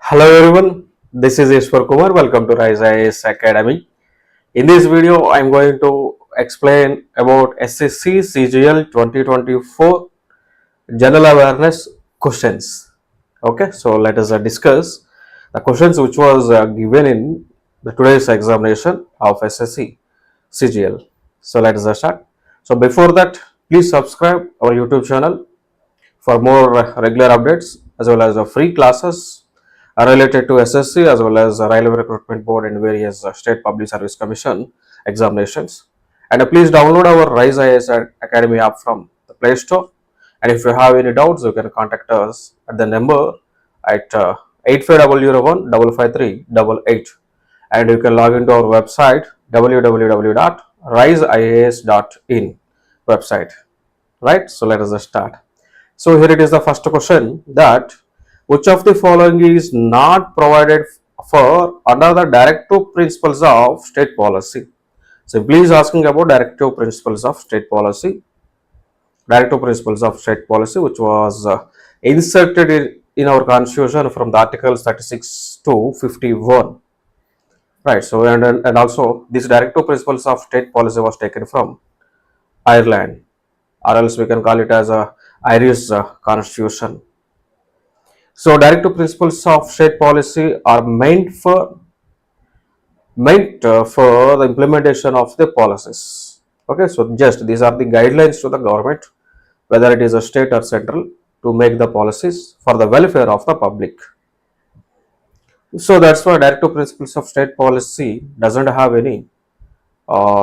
Hello everyone, this is Eswar Kumar. Welcome to Rise IAS Academy. In this video, I am going to explain about SSC CGL 2024 General Awareness questions. Okay, so let us discuss the questions which was given in the today's examination of SSC CGL. So let us start. So before that, please subscribe our YouTube channel for more regular updates as well as free classes are related to SSC as well as Railway Recruitment Board and various State Public Service Commission examinations. And please download our Rise IAS Academy app from the Play Store. And if you have any doubts, you can contact us at the number at 8501 553 and you can log into our website www.riseias.in website. Right? So let us start. So here it is the first question that which of the following is not provided for under the directive principles of state policy? Simply is asking about directive principles of state policy. Directive principles of state policy which was inserted in our constitution from the articles 36 to 51. Right. So and also these directive principles of state policy was taken from Ireland, or else we can call it as a Irish constitution. So directive principles of state policy are meant for the implementation of the policies. Okay, so just these are the guidelines to the government, whether it is a state or central, to make the policies for the welfare of the public. So that's why directive principles of state policy doesn't have any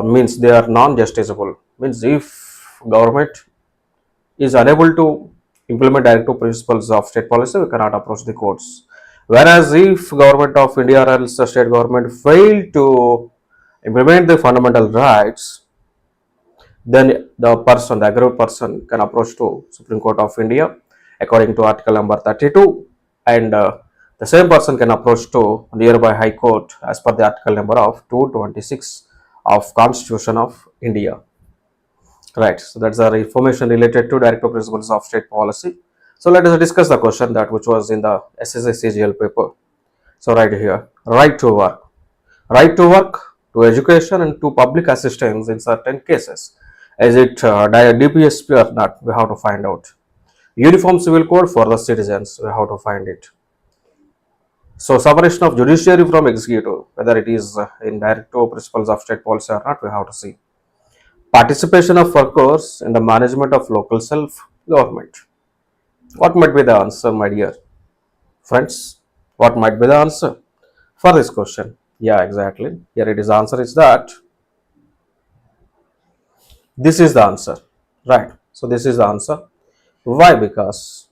means they are non-justiciable. Means if government is unable to implement directive principles of state policy, we cannot approach the courts. Whereas if government of India or else the state government fail to implement the fundamental rights, then the aggrieved person can approach to Supreme Court of India according to article number 32, and the same person can approach to nearby High Court as per the article number of 226 of Constitution of India. Right, so that's our information related to directive principles of state policy. So let us discuss the question that which was in the SSC CGL paper. So right here, right to work, to education and to public assistance in certain cases. Is it DPSP or not? We have to find out. Uniform civil code for the citizens, we have to find it. So separation of judiciary from executive, whether it is in directive principles of state policy or not, we have to see. Participation of workers in the management of local self-government. What might be the answer, my dear friends? What might be the answer for this question? Yeah, exactly. Here it is. Answer is that this is the answer. Right. So this is the answer. Why?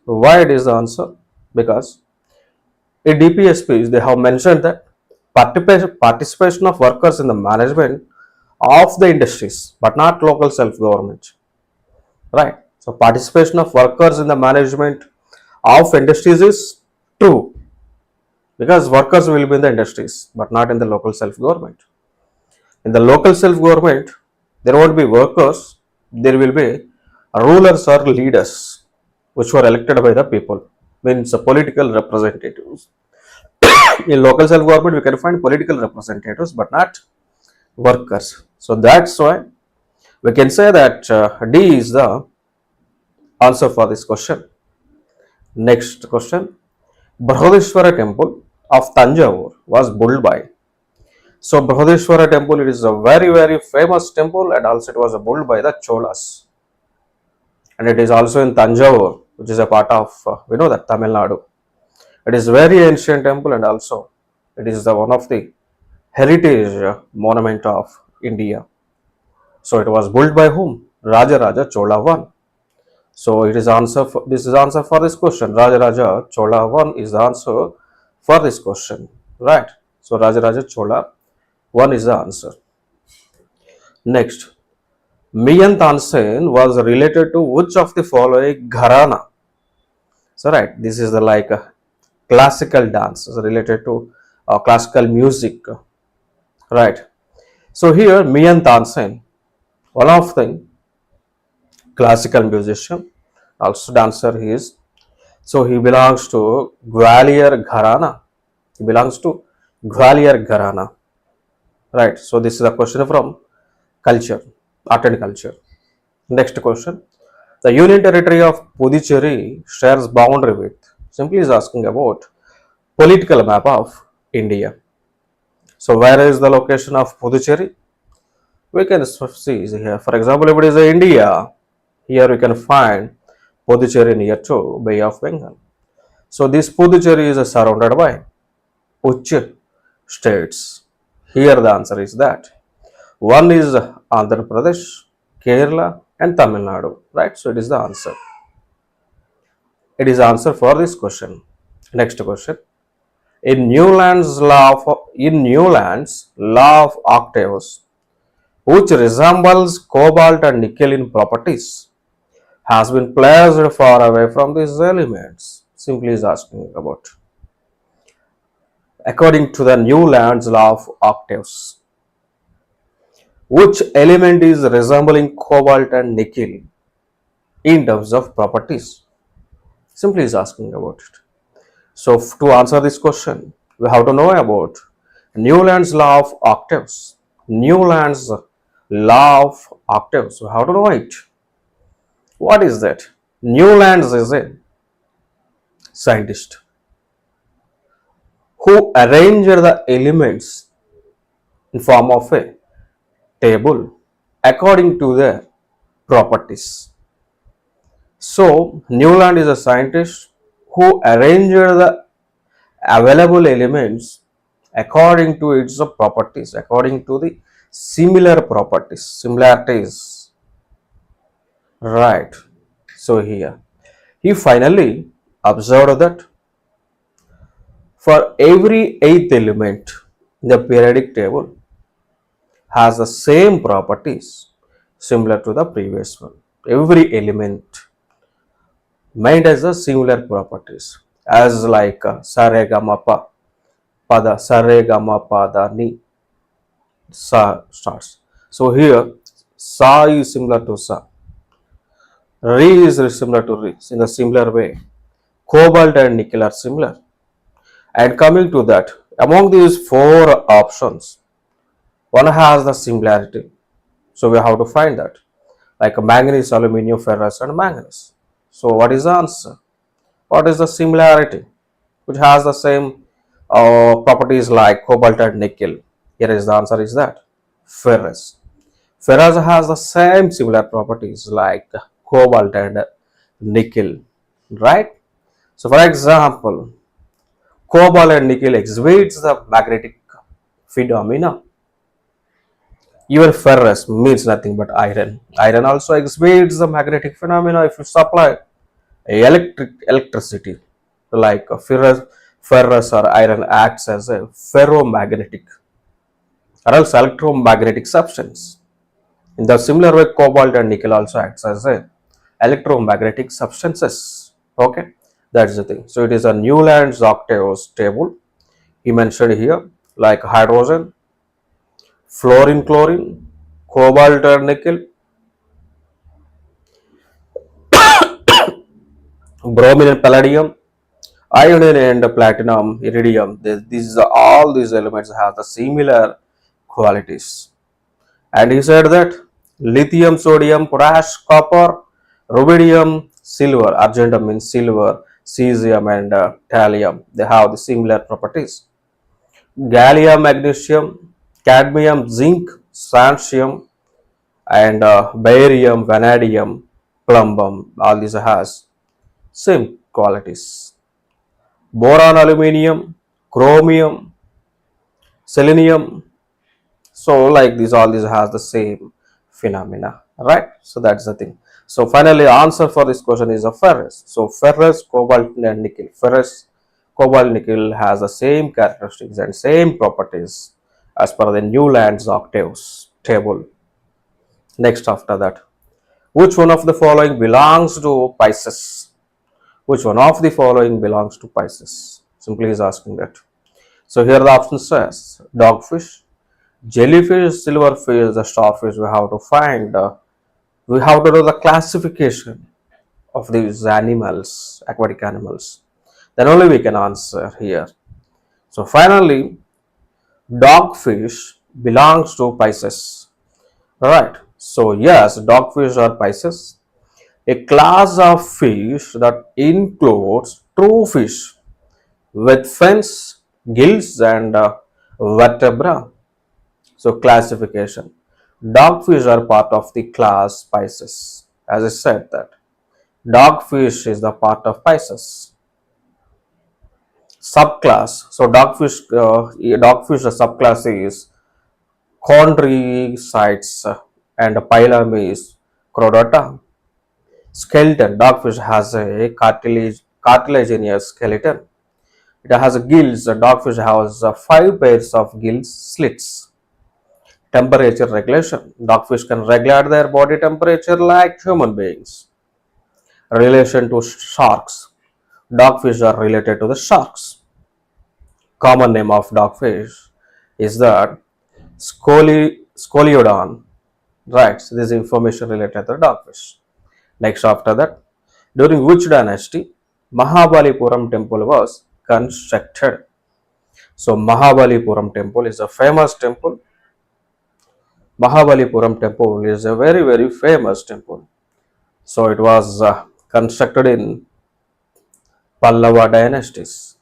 Why it is the answer? Because in DPSPs they have mentioned that participation of workers in the management of the industries, but not local self-government. Right. So participation of workers in the management of industries is true, because workers will be in the industries, but not in the local self-government. In the local self-government, there won't be workers, there will be rulers or leaders, which were elected by the people, means political representatives. In local self-government, we can find political representatives, but not workers. So that's why we can say that D is the answer for this question. Next question. Brihadeshwara temple of Tanjavur was built by. So Brihadeshwara temple, it is a very famous temple, and also it was built by the Cholas. And it is also in Tanjavur, which is a part of, we know that, Tamil Nadu. It is very ancient temple, and also it is the one of the heritage monument of India. So it was built by whom? Raja Chola I. So it is answer for, this is answer for this question. Raja Chola I is the answer for this question. Right. So Raja Chola I is the answer. Next. Miyan Tansen was related to which of the following gharana? So right, this is the like classical dance related to classical music. Right. So here Miyan Tansen, one of the classical musician, also dancer he is. So he belongs to Gwalior Gharana. He belongs to Gwalior Gharana. Right. So this is a question from culture, art and culture. Next question. The Union Territory of Puducherry shares boundary with. Simply is asking about political map of India. So where is the location of Puducherry? We can see here. For example, if it is India, here we can find Puducherry near to Bay of Bengal. So this Puducherry is surrounded by which states? Here the answer is that one is Andhra Pradesh, Kerala, and Tamil Nadu. Right? So it is the answer. It is answer for this question. Next question. In Newland's law of octaves, which resembles cobalt and nickel in properties, has been placed far away from these elements. Simply is asking about. According to the Newland's law of octaves, which element is resembling cobalt and nickel in terms of properties? Simply is asking about it. So to answer this question, we have to know about Newland's law of octaves. Newland's law of octaves. We have to know it. What is that? Newlands is a scientist who arranged the elements in form of a table according to their properties. So Newland is a scientist who arranged the available elements according to its properties, according to the similar properties, similarities. Right. So here he finally observed that for every eighth element in the periodic table has the same properties similar to the previous one. Every element maintains the similar properties as like sa re ga ma pa pada sa re ga ma pada ni sa starts. So here sa is similar to sa, re is similar to re in a similar way. Cobalt and nickel are similar. And coming to that, among these four options, one has the similarity. So we have to find that, like manganese, aluminium, ferrous, and manganese. So what is the answer? What is the similarity which has the same properties like cobalt and nickel? Here is the answer is that ferrous. Ferrous has the same similar properties like cobalt and nickel, right? So for example, cobalt and nickel exhibits the magnetic phenomena. Even ferrous means nothing but iron. Iron also exhibits the magnetic phenomena if you supply electricity. Like ferrous or iron acts as a ferromagnetic or else electromagnetic substance. In the similar way, cobalt and nickel also acts as a electromagnetic substances. Okay, that's the thing. So it is a Newland's octaves table. He mentioned here like hydrogen, fluorine, chlorine, cobalt or nickel, bromine and palladium, iron and platinum, iridium. These all these elements have the similar qualities. And he said that lithium, sodium, potash, copper, rubidium, silver, argentum means silver, cesium and thallium. They have the similar properties. Gallium, magnesium, cadmium, zinc, strontium, and barium, vanadium, plumbum. All these has same qualities. Boron, aluminium, chromium, selenium. So like this, all these has the same phenomena, right? So that's the thing. So finally, answer for this question is a ferrous. So ferrous, cobalt, and nickel. Ferrous, cobalt, nickel has the same characteristics and same properties as per the Newland's octaves table. Next, after that, which one of the following belongs to Pisces? Which one of the following belongs to Pisces? Simply is asking that. So here the option says dogfish, jellyfish, silverfish, the starfish. We have to find, we have to do the classification of these animals, aquatic animals. Then only we can answer here. So finally, dogfish belongs to Pisces. Right. So yes, dogfish are Pisces, a class of fish that includes true fish with fins, gills, and vertebra. So classification. Dogfish are part of the class Pisces. As I said that dogfish is the part of Pisces. Subclass. So dogfish subclass is chondricites and phylum is Chordata. Skeleton. Dogfish has a cartilaginous skeleton. It has gills. The dogfish has five pairs of gills slits. Temperature regulation. Dogfish can regulate their body temperature like human beings. Relation to sharks. Dogfish are related to the sharks. Common name of dogfish is that Scoliodon. Right, so this is information related to dogfish. Next, after that, during which dynasty Mahabalipuram temple was constructed? So, Mahabalipuram temple is a famous temple. Mahabalipuram temple is a very famous temple. So, it was constructed in Pallava dynasties.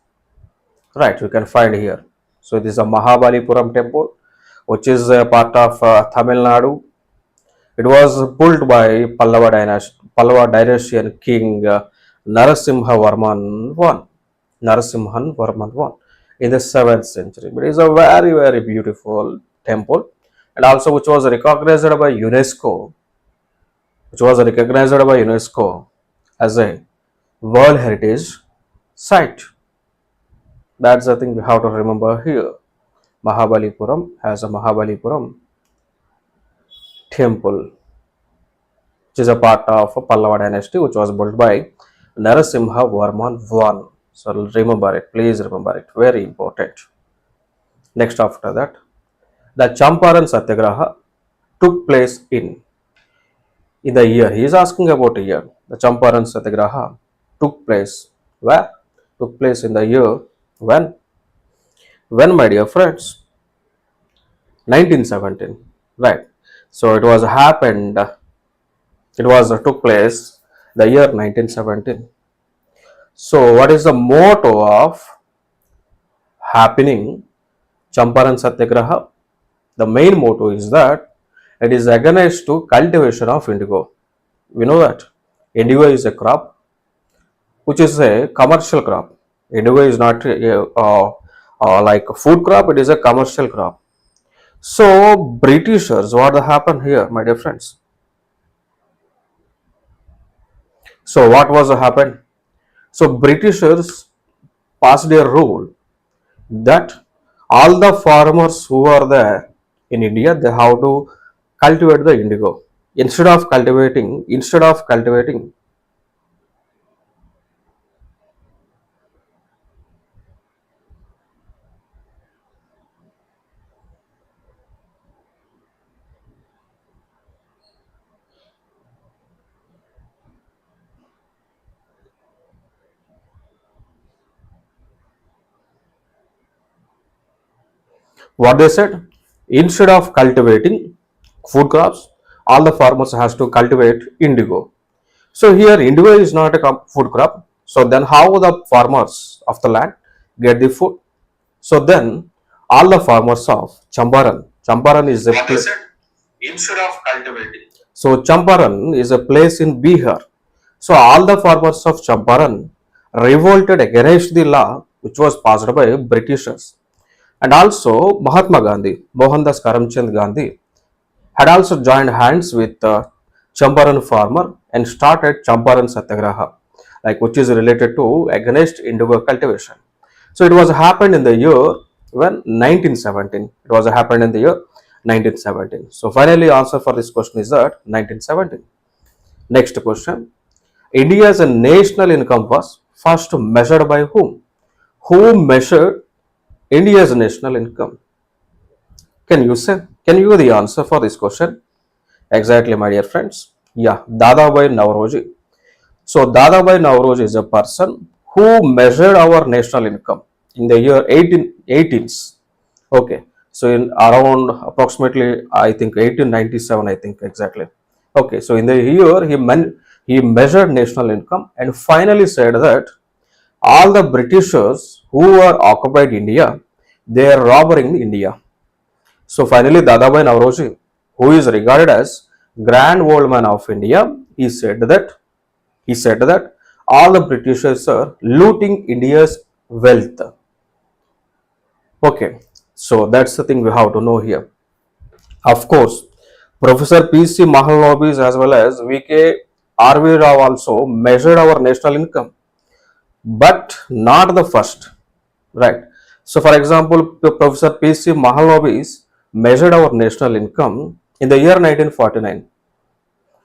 Right, you can find here. So, this is a Mahabalipuram temple, which is a part of Tamil Nadu. It was built by Pallava dynasty king Narasimha Varman I. Narasimhan Varman I in the 7th century. But it is a very beautiful temple, and also which was recognized by UNESCO, as a World Heritage Site. That's the thing we have to remember here. Mahabalipuram has a Mahabalipuram temple, which is a part of Pallava dynasty, which was built by Narasimha Varman I. So remember it, please remember it, very important. Next, after that, the Champaran Satyagraha took place in the year. He is asking about a year. The Champaran Satyagraha took place where? Took place in the year when? When, my dear friends? 1917. Right. So it was happened. It was took place the year 1917. So what is the motto of happening Champaran Satyagraha? The main motto is that it is against to cultivation of indigo. We know that indigo is a crop which is a commercial crop. Indigo is not like a food crop, it is a commercial crop. So Britishers, what happened here, my dear friends? So what was happened? So Britishers passed a rule that all the farmers who are there in India, they have to cultivate the indigo. Instead of cultivating, what they said, instead of cultivating food crops, all the farmers has to cultivate indigo. So here indigo is not a food crop. So then how the farmers of the land get the food? So then all the farmers of Champaran is a place. Instead of cultivating. So Champaran is a place in Bihar. So all the farmers of Champaran revolted against the law which was passed by Britishers. And also Mahatma Gandhi, Mohandas Karamchand Gandhi, had also joined hands with Champaran farmer and started Champaran Satyagraha, like which is related to against indigo cultivation. So it was happened in the year when 1917. It was happened in the year 1917. So finally, answer for this question is that 1917. Next question: India's national income was first measured by whom? Who measured India's national income? Can you say? Can you give the answer for this question? Exactly, my dear friends. Yeah, Dadabhai Nauroji. So Dadabhai Nauroji is a person who measured our national income. in the year 1818s. Okay, so in around approximately I think 1897, I think exactly. Okay, so in the year he measured national income and finally said that all the Britishers who were occupied India, they are robbing India. So finally, Dadabhai Naoroji, who is regarded as Grand Old Man of India, he said that all the Britishers are looting India's wealth. Okay, so that's the thing we have to know here. Of course, Professor P.C. Mahalanobis as well as V.K. R.V. Rao also measured our national income, but not the first, right? So, for example, Professor P.C. Mahalanobis measured our national income in the year 1949.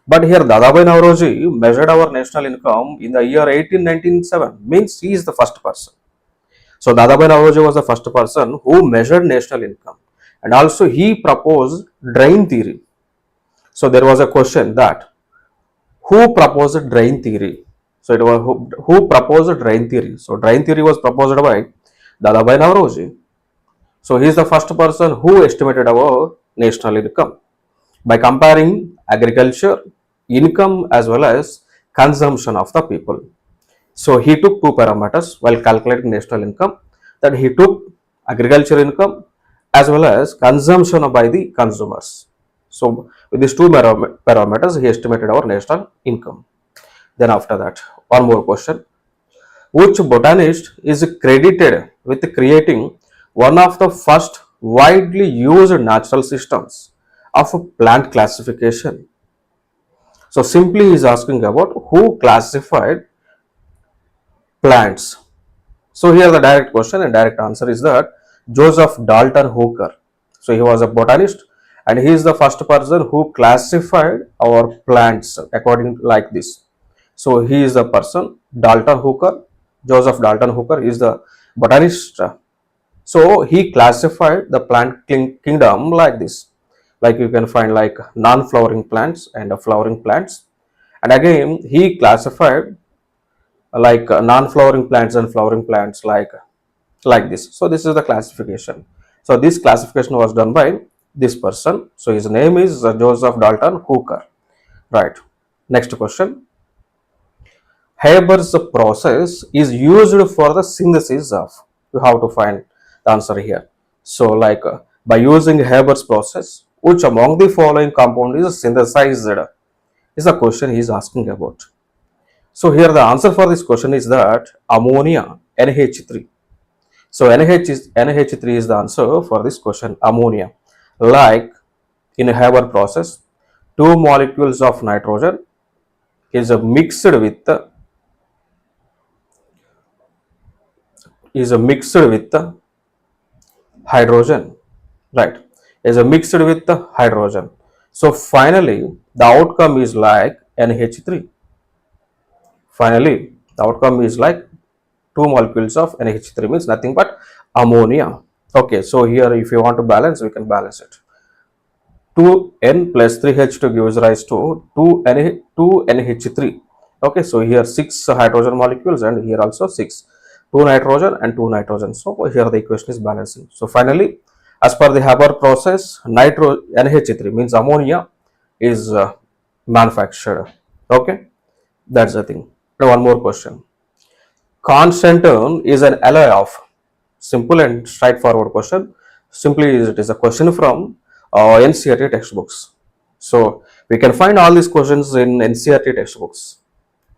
But here Dadabhai Naoroji measured our national income in the year 1897, means he is the first person. So Dadabhai Naoroji was the first person who measured national income, and also he proposed drain theory. So there was a question that who proposed drain theory? So it was who proposed drain theory. So drain theory was proposed by Dadabhai Naoroji. So he is the first person who estimated our national income by comparing agriculture, income as well as consumption of the people. So he took two parameters while calculating national income, that he took agriculture income as well as consumption by the consumers. So with these two parameters, he estimated our national income. Then after that, one more question. Which botanist is credited with creating one of the first widely used natural systems of plant classification? So simply he is asking about who classified plants. So here the direct question and direct answer is that Joseph Dalton Hooker. So he was a botanist and he is the first person who classified our plants according like this. So he is the person Dalton Hooker. Joseph Dalton Hooker is the botanist. So he classified the plant kingdom like this. Like you can find like non-flowering plants and flowering plants. And again he classified like non-flowering plants and flowering plants like this. So this is the classification. So this classification was done by this person. So his name is Joseph Dalton Hooker. Right. Next question. Haber's process is used for the synthesis of. You have to find the answer here. So like by using Haber's process, which among the following compound is synthesized, is the question he is asking about. So here the answer for this question is that ammonia, NH3. So NH3 is the answer for this question, ammonia. Like in a Haber process, two molecules of nitrogen is mixed with the hydrogen, right? Is mixed with the hydrogen. So finally, the outcome is like NH3. Finally, the outcome is like two molecules of NH3 means nothing but ammonia. Okay, so here if you want to balance, we can balance it. 2N plus 3H2 gives rise to 2NH3. Okay, so here 6 hydrogen molecules and here also 6. 2 nitrogen and 2 nitrogen. So here the equation is balancing. So finally, as per the Haber process, NH3 means ammonia is manufactured. Okay, that's the thing. Now one more question. Constantine is an alloy of. Simple and straightforward question. Simply it is a question from NCERT textbooks. So we can find all these questions in NCERT textbooks.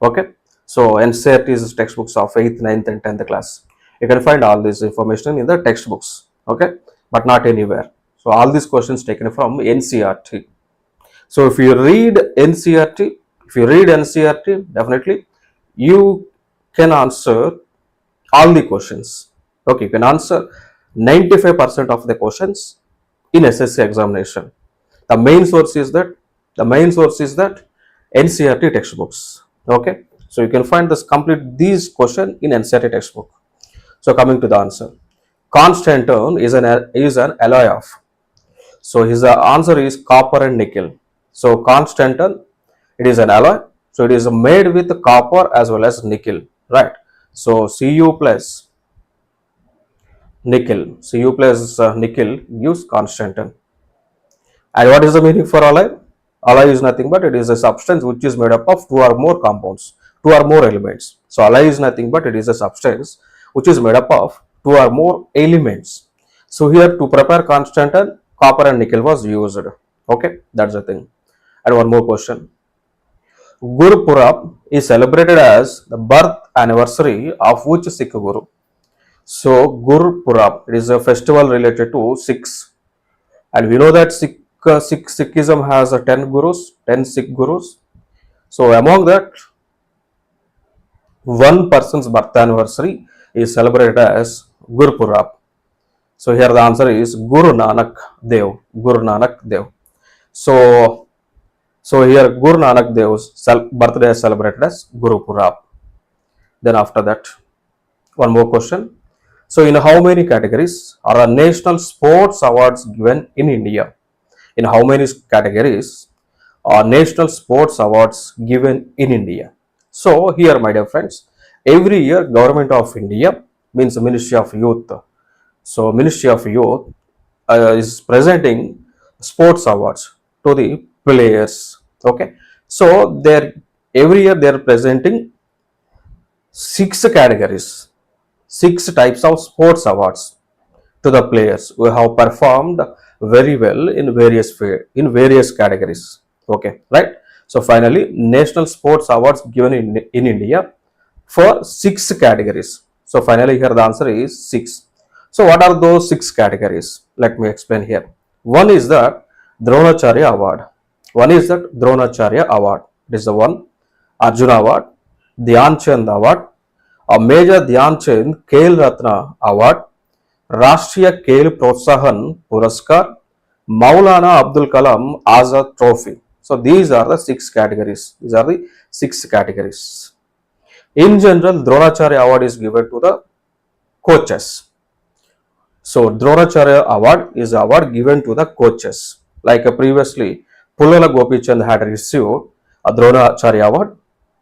Okay. So NCERT's textbooks of 8th, 9th and 10th class. You can find all this information in the textbooks. Okay. But not anywhere. So all these questions taken from NCERT. So if you read NCERT, definitely you can answer all the questions. Okay, you can answer 95% of the questions in SSC examination. The main source is that NCERT textbooks. Okay, so you can find this complete these questions in NCERT textbook. So coming to the answer, Constantine is an alloy of. So his answer is copper and nickel. So Constantine, it is an alloy. So it is made with copper as well as nickel, right? So Cu plus Nickel. Cu plus nickel gives Constantan. And what is the meaning for alloy? Alloy is nothing but it is a substance which is made up of two or more compounds, two or more elements. So alloy is nothing but it is a substance which is made up of two or more elements. So here to prepare Constantan, copper and nickel was used. Okay, that's the thing. And one more question. Guru Purab is celebrated as the birth anniversary of which Sikh Guru? So Guru Purab, it is a festival related to Sikhs, and we know that Sikhism has 10 gurus, 10 Sikh gurus. So among that, one person's birth anniversary is celebrated as Guru Purab. So here the answer is Guru Nanak Dev. Guru Nanak Dev. So here Guru Nanak Dev's birthday is celebrated as Guru Purab. Then after that, one more question. So in how many categories are national sports awards given in India? In how many categories are national sports awards given in India? So here, my dear friends, every year Government of India, means Ministry of Youth. So Ministry of Youth is presenting sports awards to the players. Okay, so every year they are presenting 6 categories, 6 types of sports awards to the players who have performed very well in various categories. Okay, right? So finally, national sports awards given in India for 6 categories. So finally, here the answer is 6. So what are those 6 categories? Let me explain here. One is the Dronacharya Award. One is the Dronacharya Award. It is the one. Arjuna Award, Dhyan Chand Award, a Major Dhyan Chand Khel Ratna Award, Rashtriya Khel Protsahan Puraskar, Maulana Abdul Kalam Azad Trophy. So these are the 6 categories. These are the 6 categories. In general, Dronacharya Award is given to the coaches. So Dronacharya Award is an award given to the coaches. Like previously, Pullala Gopichand had received a Dronacharya Award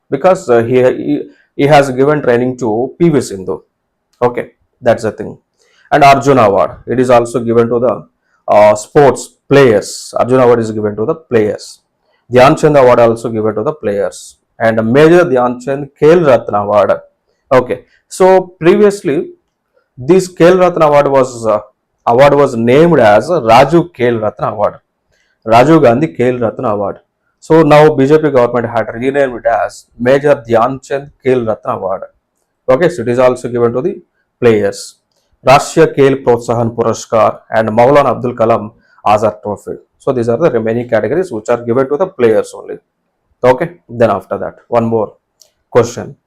because he has given training to PV Sindhu. Okay, that's the thing. And Arjuna Award, it is also given to the sports players. Arjuna Award is given to the players. Dhyan Chand Award also given to the players. And Major Dhyan Chand Khel Ratna Award. Okay, so previously this Khel Ratna award was named as Rajiv Khel Ratna Award. Rajiv Gandhi Khel Ratna Award. So now BJP government had renamed it as Major Dhyan Chand Khel Ratna Award. Okay, so it is also given to the players. Rashtriya Khel Protsahan Puraskar and Maulana Abdul Kalam Azad Trophy. So these are the remaining categories which are given to the players only. Okay, then after that, one more question.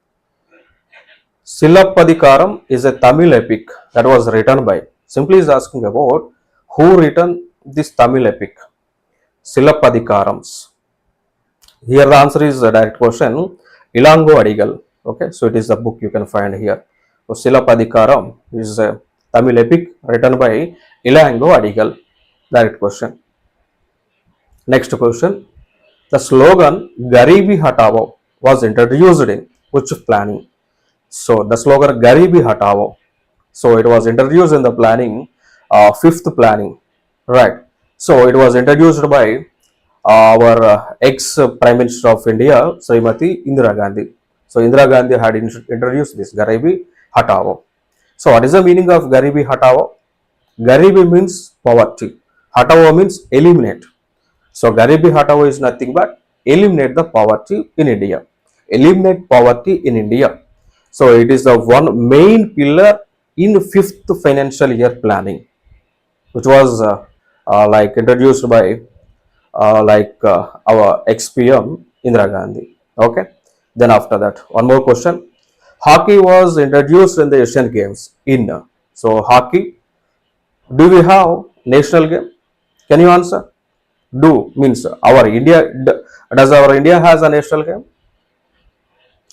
Silapadikaram is a Tamil epic that was written by. Simply is asking about who written this Tamil epic. Silapadikarams. Here the answer is a direct question. Ilango Adigal. Okay, so it is the book you can find here. So Silapadikaram is a Tamil epic written by Ilango Adigal. Direct question. Next question. The slogan Garibi Hatao was introduced in which planning? So the slogan Garibi Hatao. So it was introduced in the planning, fifth planning, right? So it was introduced by our ex Prime Minister of India, Srimati Indira Gandhi. So Indira Gandhi had introduced this Garibi Hatao. So what is the meaning of Garibi Hatao? Garibi means poverty. Hatao means eliminate. So Garibi Hatao is nothing but eliminate the poverty in India. Eliminate poverty in India. So it is the one main pillar in fifth financial year planning, which was like introduced by our ex-PM Indira Gandhi. Okay. Then after that, one more question. Hockey was introduced in the Asian Games in. So hockey, do we have national game? Can you answer? Do means our India. Does our India has a national game?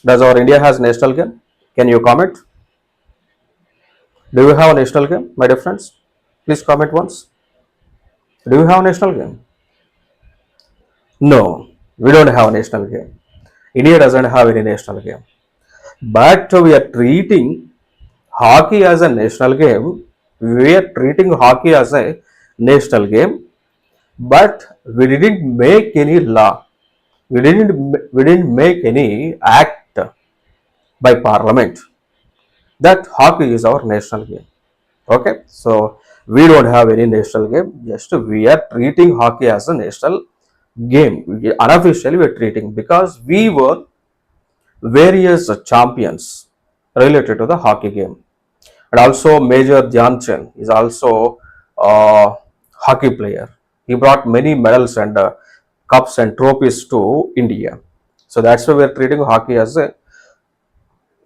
Does our India has national game? Can you comment? Do you have a national game, my dear friends? Please comment once. Do you have a national game? No, we don't have a national game. India doesn't have any national game. But we are treating hockey as a national game We are treating hockey as a national game, but we didn't make any law. We didn't make any act by parliament that hockey is our national game. Okay, so we don't have any national game. Just we are treating hockey as a national game. Unofficially, we are treating because we were various champions related to the hockey game. And also Major Dhyan Chand is also a hockey player. He brought many medals and cups and trophies to India. So that's why we are treating hockey as a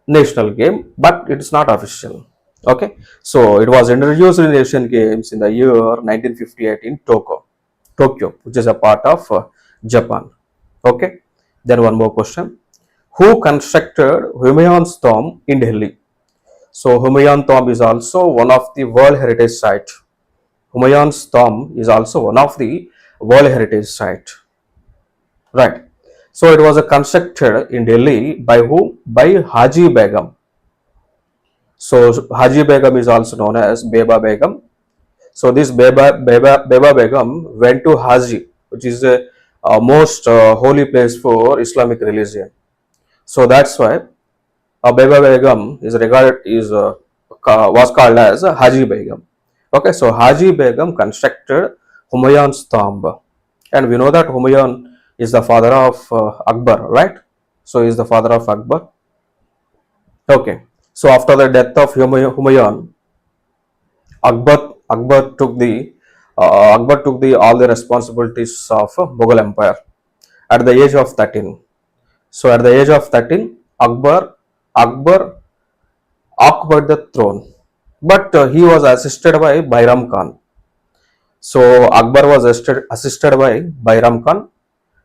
national game, but it's not official. Okay, so it was introduced in Asian Games in the year 1958 in Tokyo, which is a part of Japan. Okay, then one more question: who constructed Humayun's tomb in Delhi? So Humayun tomb is also one of the World Heritage Site. Humayun's tomb is also one of the World Heritage Site. Right. So it was constructed in Delhi by who? By Haji Begum. So Haji Begum is also known as Beba Begum. So this Beba Begum went to Haji, which is the most holy place for Islamic religion. So that's why Beba Begum is regarded was called as Haji Begum. Okay, so Haji Begum constructed Humayun's tomb, and we know that Humayun is the father of Akbar, right? So he is the father of Akbar. Okay, so after the death of Humayun, Akbar took the all the responsibilities of Mughal Empire at the age of 13. So at the age of 13, Akbar occupied the throne, but he was assisted by Bairam Khan. So Akbar was assisted by Bairam Khan.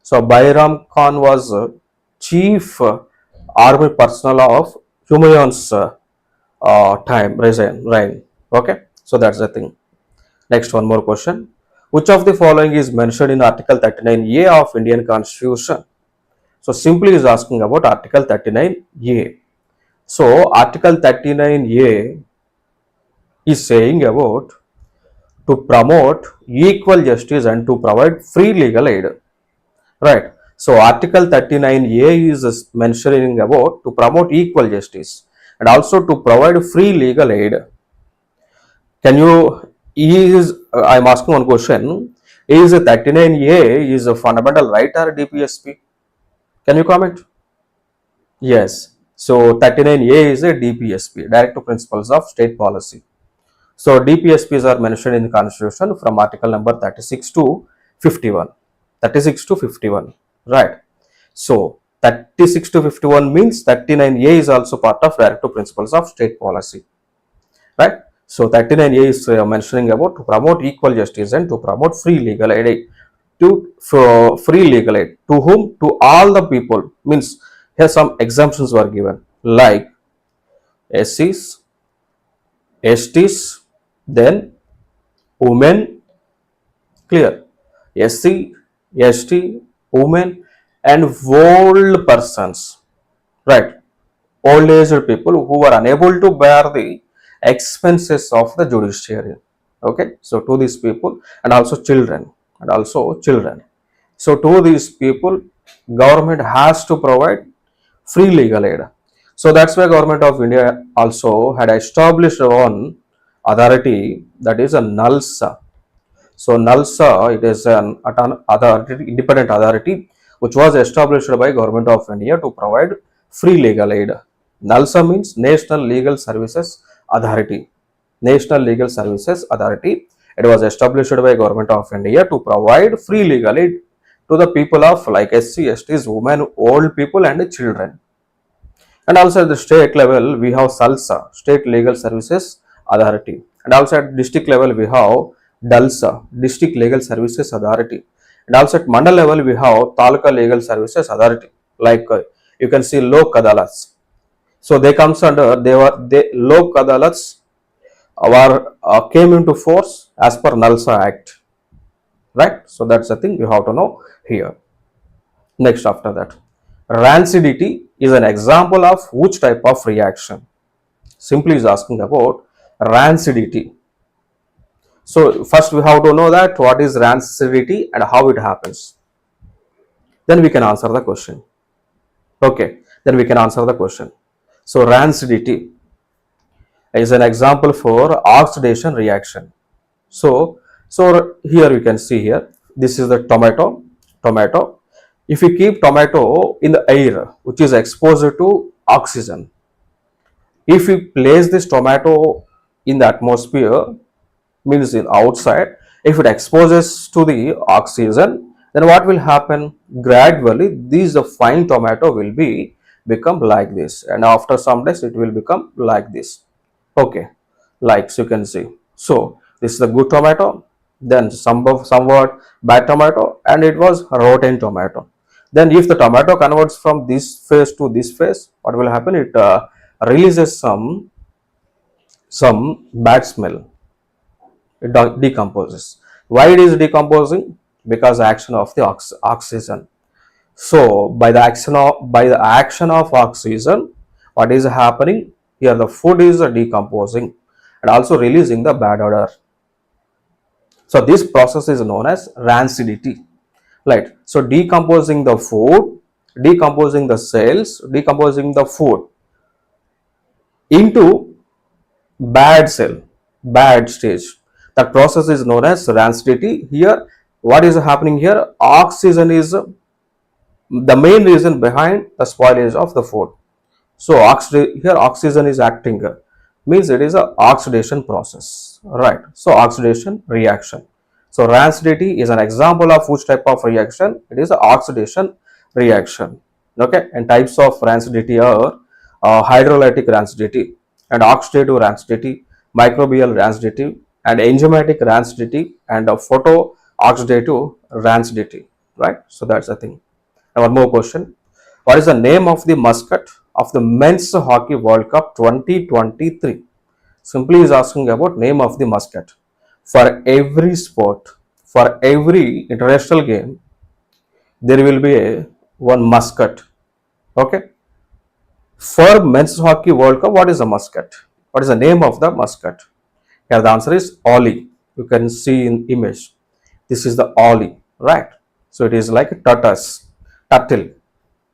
So Bairam Khan was chief army personnel of Humayun's reign. Okay, so that's the thing. Next, one more question: which of the following is mentioned in Article 39A of Indian Constitution? So simply is asking about Article 39A. So Article 39A is saying about to promote equal justice and to provide free legal aid. Right. So Article 39A is mentioning about to promote equal justice and also to provide free legal aid. Can you I'm asking one question. Is 39A is a fundamental right or DPSP? Can you comment? Yes. So 39A is a DPSP, Directive Principles of State Policy. So DPSPs are mentioned in the Constitution from Article number 36 to 51. 36 to 51. Right. So 36 to 51 means 39A is also part of Directive Principles of State Policy. Right. So 39A is mentioning about to promote equal justice and to promote free legal aid. For free legal aid to whom? To all the people. Means here some exemptions were given like SCs, STs, then women, clear, SC, ST, women and old persons, right, old aged people who are unable to bear the expenses of the judiciary. Okay, so to these people and also children. So to these people, government has to provide free legal aid. So that's why government of India also had established one authority, that is a NALSA. So NALSA, it is an authority, independent authority which was established by government of India to provide free legal aid. NALSA means National Legal Services Authority. National Legal Services Authority. It was established by government of India to provide free legal aid to the people of like SC, STs, women, old people and children. And also at the state level, we have SALSA, State Legal Services Authority. And also at district level, we have DALSA, District Legal Services Authority. And also at mandal level, we have Taluka Legal Services Authority. Like you can see Lok Adalats. So they comes under, Lok Adalats came into force as per NALSA Act. Right? So that's the thing you have to know here. Next after that, rancidity is an example of which type of reaction? Simply is asking about rancidity. So first we have to know that what is rancidity and how it happens. Then we can answer the question. Okay, then we can answer the question. So rancidity is an example for oxidation reaction. So here you can see here, this is the tomato. If you keep tomato in the air, which is exposed to oxygen, if you place this tomato in the atmosphere, means in outside, if it exposes to the oxygen, then what will happen? Gradually, these the fine tomato will be become like this, and after some days it will become like this. Okay, like so you can see. So this is the good tomato, then somewhat bad tomato, and it was rotten tomato. Then if the tomato converts from this phase to this phase, what will happen? It releases some bad smell. It decomposes. Why it is decomposing? Because action of the oxygen. So by the action of oxygen, what is happening here? The food is decomposing and also releasing the bad odor. So this process is known as rancidity. Right. So decomposing the food, decomposing the cells, decomposing the food into bad cell, bad stage. That process is known as rancidity. Here, what is happening here? Oxygen is the main reason behind the spoilage of the food. So here oxygen is acting, means it is a oxidation process, right? So oxidation reaction. So rancidity is an example of which type of reaction? It is a oxidation reaction. Okay, and types of rancidity are hydrolytic rancidity and oxidative rancidity, microbial rancidity, and enzymatic rancidity, and photo oxidative rancidity, right? So that's the thing. Now one more question. What is the name of the mascot of the Men's Hockey World Cup 2023? Simply is asking about name of the mascot. For every sport, for every international game, there will be one mascot. Okay. For Men's Hockey World Cup, what is the mascot? What is the name of the mascot? Here the answer is Ollie. You can see in image. This is the Ollie, right? So it is like a turtle.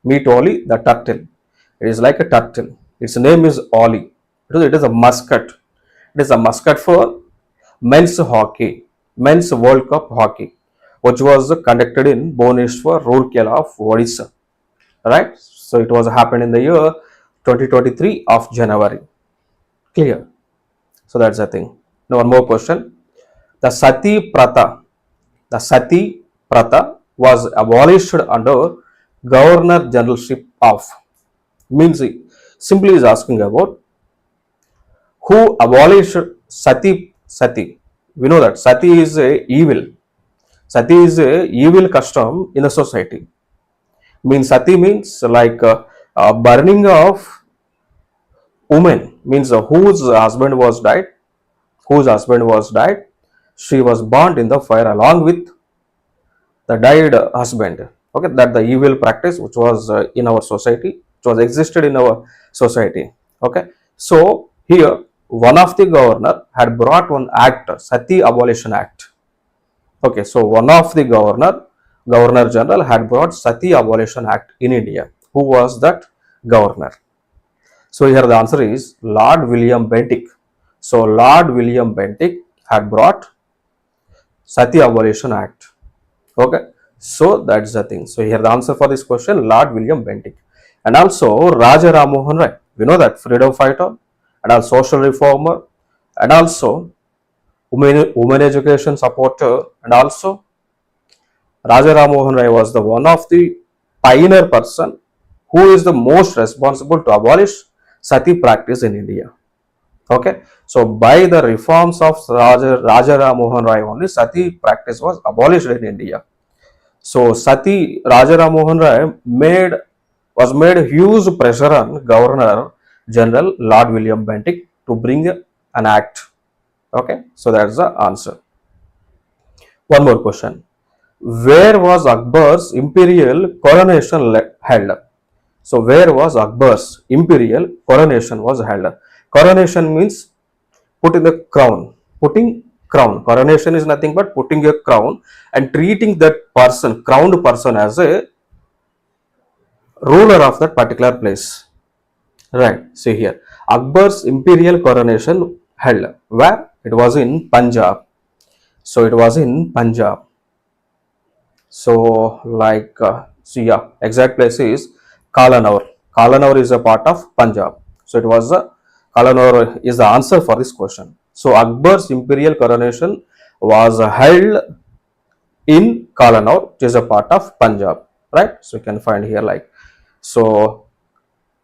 Meet Ollie, the turtle. It is like a turtle. Its name is Ollie. It is a mascot. It is a mascot for men's hockey, men's World Cup hockey, which was conducted in Bhubaneswar, Rourkela of Odisha. Right? So it was happened in the year 2023 of January. Clear? So that's the thing. Now one more question. The Sati Pratha, the Sati Pratha was abolished under Governor Generalship of, means simply is asking about who abolished Sati. We know that Sati is a evil. Sati is a evil custom in the society. Means Sati means like burning of woman, means whose husband was died, she was burned in the fire along with the died husband. Okay, that the evil practice which was in our society, which was existed in our society. Okay, so here one of the governor had brought one act, Sati Abolition Act. Okay, so one of the governor general had brought Sati Abolition Act in India. Who was that governor? So here the answer is Lord William Bentinck. So Lord William Bentinck had brought Sati Abolition Act. Okay, so that's the thing. So here the answer for this question, Lord William Bentinck. And also Raja Ram Mohan Rai. We know that freedom fighter and also social reformer and also women education supporter, and also Raja Ram Mohan Rai was the one of the pioneer person who is the most responsible to abolish sati practice in India. Okay, so by the reforms of Raja Ram Mohan Rai only sati practice was abolished in India. So Sati Raja Ram Mohan Rai made huge pressure on Governor General Lord William Bentinck to bring an act. Okay, so that's the answer. One more question. Where was Akbar's imperial coronation held? So where was Akbar's imperial coronation was held? Coronation means putting the crown, putting crown. Coronation is nothing but putting a crown and treating that person, crowned person, as a ruler of that particular place. Right, see here. Akbar's imperial coronation held where? It was in Punjab. So it was in Punjab. So so yeah, exact place is Kalanaur. Kalanaur is a part of Punjab. So it was Kalanaur is the answer for this question. So Akbar's imperial coronation was held in Kalanaur, which is a part of Punjab. Right. So you can find here so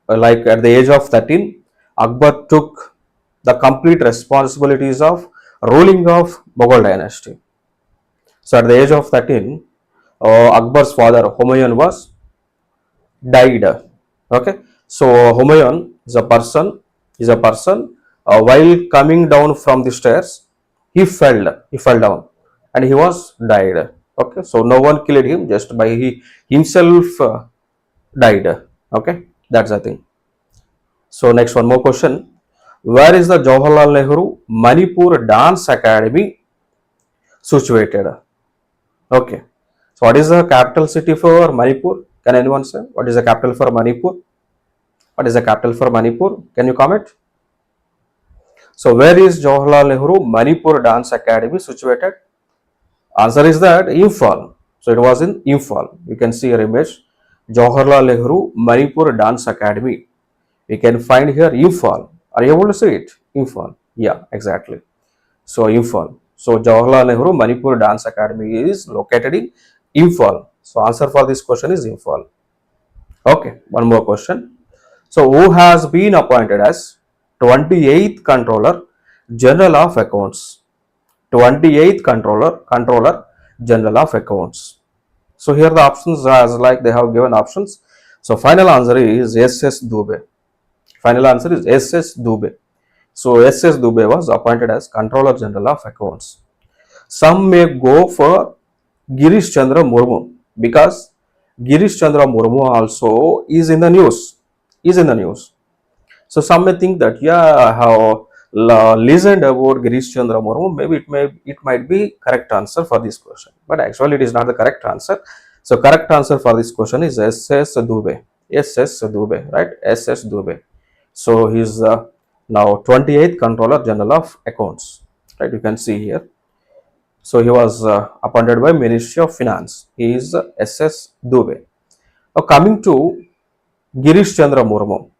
like at the age of 13, Akbar took the complete responsibilities of ruling of Mughal dynasty. So at the age of 13, Akbar's father Humayun was died. Okay, so Humayun is a person while coming down from the stairs, he fell down and he was died. Okay, so no one killed him, just by he himself died. Okay, that's the thing. So next, one more question. Where is the Jawaharlal Nehru Manipur Dance Academy situated? Okay. So what is the capital city for Manipur? Can anyone say? What is the capital for Manipur? What is the capital for Manipur? Can you comment? So where is Jawaharlal Nehru Manipur Dance Academy situated? Answer is that Imphal. So it was in Imphal. You can see your image. Jawaharlal Nehru Manipur Dance Academy. We can find here Imphal. Are you able to see it? Imphal. Yeah, exactly. So Imphal. So Jawaharlal Nehru Manipur Dance Academy is located in Imphal. So answer for this question is Imphal. Okay, one more question. So who has been appointed as 28th Controller General of Accounts? 28th Controller General of Accounts. So here the options as like they have given options. So final answer is SS Dubey. Final answer is SS Dubey. So SS Dubey was appointed as Controller General of Accounts. Some may go for Girish Chandra Murmu because Girish Chandra Murmu also is in the news. Is in the news. So some may think that I have listened about Girish Chandra Murmu. Maybe it might be correct answer for this question, but actually it is not the correct answer. So correct answer for this question is SS Dubey. SS Dubey, right? SS Dubey. So he is now 28th Controller General of Accounts. Right? You can see here. So he was appointed by Ministry of Finance. He is SS Dubey. Now coming to Girish Chandra Murmu.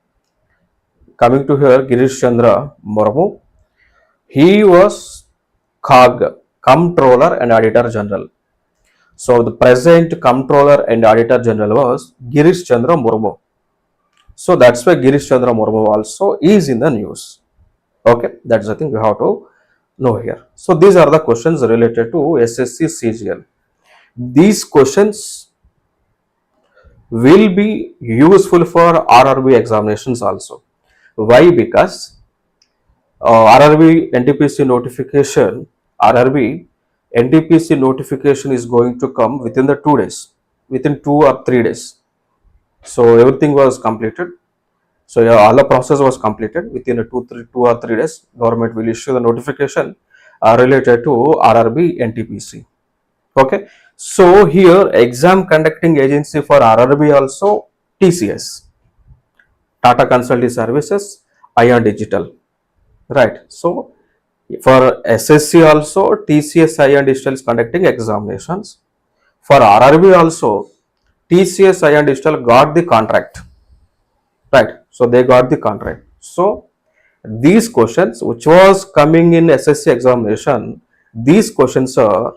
Coming to here, Girish Chandra Murmu. He was CAG, Comptroller and Auditor General. So the present Comptroller and Auditor General was Girish Chandra Murmu. So that's why Girish Chandra Murmu also is in the news. Okay, that's the thing we have to know here. So these are the questions related to SSC CGL. These questions will be useful for RRB examinations also. Why? Because RRB NTPC notification, RRB NTPC notification is going to come within the 2 days, within 2 or 3 days. So everything was completed. So yeah, all the process was completed within 2 or 3 days. Government will issue the notification related to RRB NTPC. Okay. So here exam conducting agency for RRB also TCS, Tata Consulting Services, Ion Digital. Right. So for SSC also TCS Ion Digital is conducting examinations. For RRB also TCS Ion Digital got the contract. Right. So they got the contract. So these questions which was coming in SSC examination, these questions are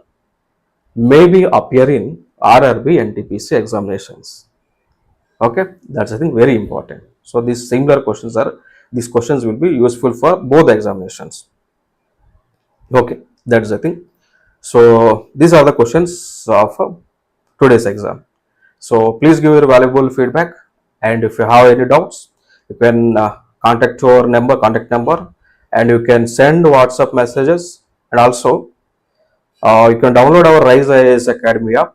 maybe appear in RRB NTPC examinations. Okay, that's I think very important. So these similar questions will be useful for both examinations. Okay, that's the thing. So these are the questions of today's exam. So please give your valuable feedback, and if you have any doubts, you can contact contact number, and you can send WhatsApp messages, and also you can download our Rise IAS Academy app.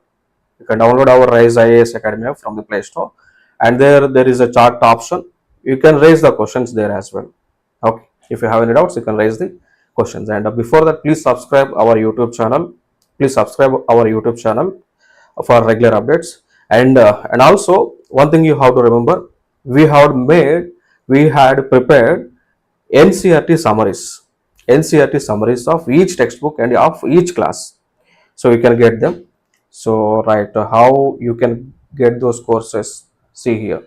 You can download our Rise IAS Academy app from the Play Store, and there is a chat option. You can raise the questions there as well. Okay, if you have any doubts, you can raise the questions. And before that, please subscribe our YouTube channel. Please subscribe our YouTube channel for regular updates. And also one thing you have to remember, we had prepared NCRT summaries, NCRT summaries of each textbook and of each class, so you can get them. So right, how you can get those courses, see here.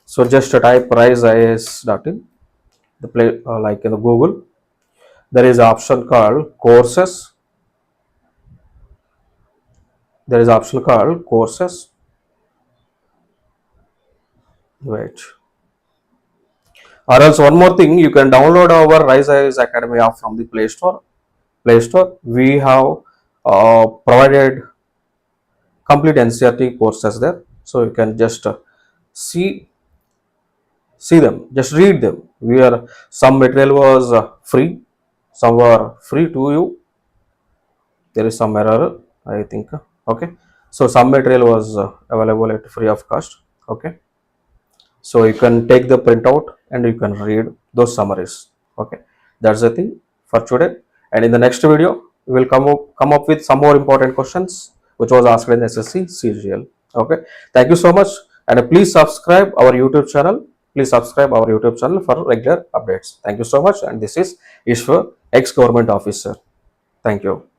So just type riseias.in, the play like in the Google. There is an option called courses. There is an option called courses. Wait. Or else one more thing, you can download our Rise IAS Academy app from the Play Store. Play Store. We have provided complete NCRT courses there, so you can just see see them, just read them. We are some material was free, some were free to you. There is some error, I think. Okay, so some material was available at free of cost. Okay, so you can take the printout and you can read those summaries. Okay, that's the thing for today. And in the next video we will come up with some more important questions which was asked in SSC CGL. Okay, thank you so much. And please subscribe our YouTube channel. Please subscribe our YouTube channel for regular updates. Thank you so much. And this is Eswar, ex government officer. Thank you.